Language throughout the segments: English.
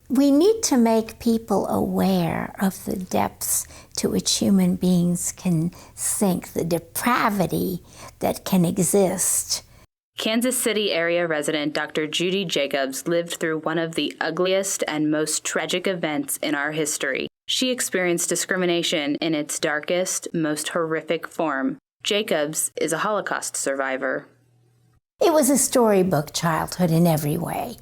We need to make people aware of the depths to which human beings can sink, the depravity that can exist. Kansas City area resident Dr. Judy Jacobs lived through one of the ugliest and most tragic events in our history. She experienced discrimination in its darkest, most horrific form. Jacobs is a Holocaust survivor. It was a storybook childhood in every way,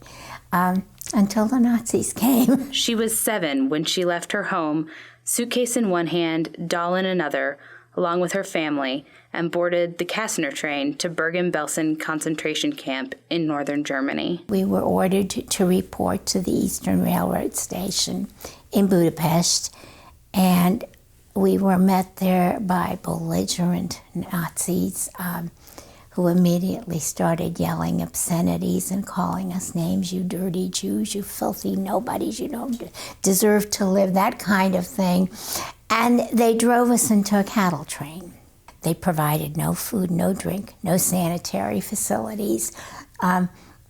until the Nazis came. She was 7 when she left her home, suitcase in one hand, doll in another, along with her family, and boarded the Cassiner train to Bergen-Belsen concentration camp in northern Germany. We were ordered to report to the Eastern Railroad station in Budapest, and we were met there by belligerent Nazis who immediately started yelling obscenities and calling us names, you dirty Jews, you filthy nobodies, you don't deserve to live, that kind of thing. And they drove us into a cattle train. They provided no food, no drink, no sanitary facilities.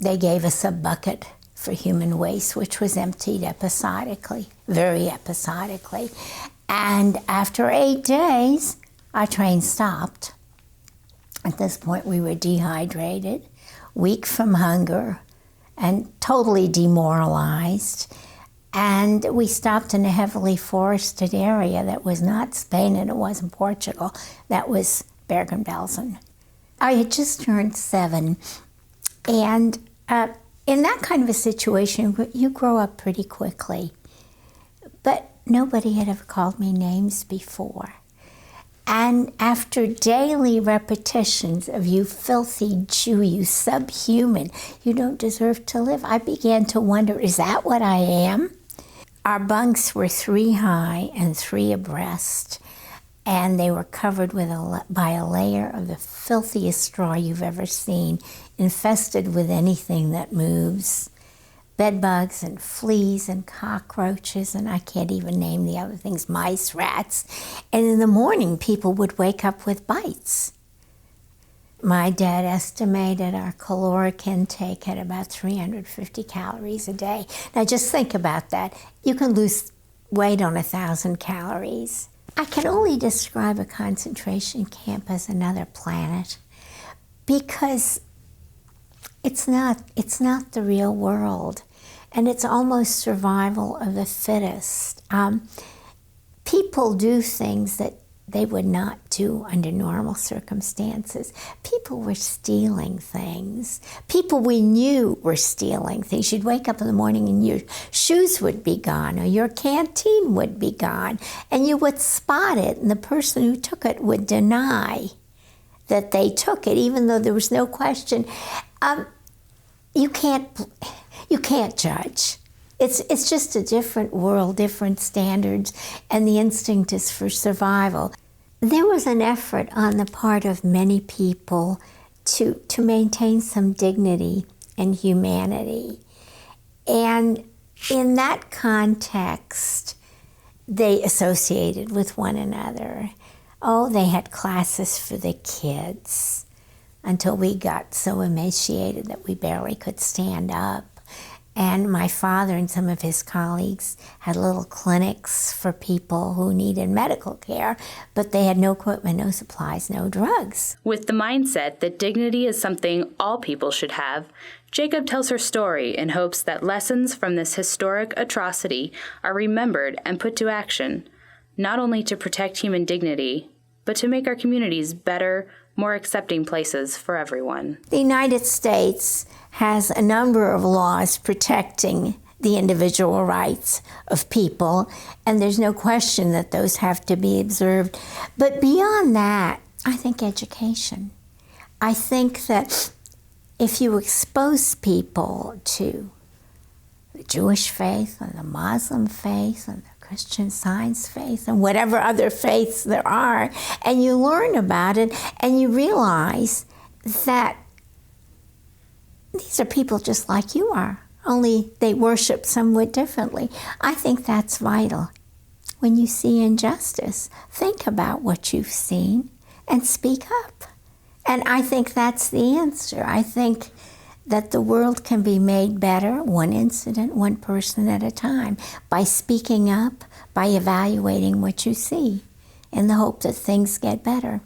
They gave us a bucket for human waste, which was emptied episodically, very episodically. And after 8 days, our train stopped. At this point, we were dehydrated, weak from hunger, and totally demoralized. And we stopped in a heavily forested area that was not Spain and it wasn't Portugal. That was Bergen-Belsen. I had just turned 7. And in that kind of a situation, you grow up pretty quickly. But nobody had ever called me names before. And after daily repetitions of you filthy Jew, you subhuman, you don't deserve to live, I began to wonder, is that what I am? Our bunks were 3 high and 3 abreast, and they were covered by a layer of the filthiest straw you've ever seen, infested with anything that moves. Bed bugs and fleas and cockroaches, and I can't even name the other things, mice, rats. And in the morning, people would wake up with bites. My dad estimated our caloric intake at about 350 calories a day. Now just think about that. You can lose weight on 1,000 calories. I can only describe a concentration camp as another planet because it's not the real world, and it's almost survival of the fittest. People do things that they would not do under normal circumstances. People were stealing things. People we knew were stealing things. You'd wake up in the morning and your shoes would be gone or your canteen would be gone, and you would spot it, and the person who took it would deny that they took it, even though there was no question. You can't judge. It's just a different world, different standards, and the instinct is for survival. There was an effort on the part of many people to maintain some dignity and humanity. And in that context, they associated with one another. Oh, they had classes for the kids until we got so emaciated that we barely could stand up. And my father and some of his colleagues had little clinics for people who needed medical care, but they had no equipment, no supplies, no drugs. With the mindset that dignity is something all people should have, Jacob tells her story in hopes that lessons from this historic atrocity are remembered and put to action, not only to protect human dignity, but to make our communities better, more accepting places for everyone. The United States has a number of laws protecting the individual rights of people, and there's no question that those have to be observed. But beyond that, I think education. I think that if you expose people to the Jewish faith and the Muslim faith and the Christian Science faith and whatever other faiths there are, and you learn about it and you realize that these are people just like you are, only they worship somewhat differently. I think that's vital. When you see injustice, think about what you've seen and speak up. And I think that's the answer. I think that the world can be made better, one incident, one person at a time, by speaking up, by evaluating what you see, in the hope that things get better.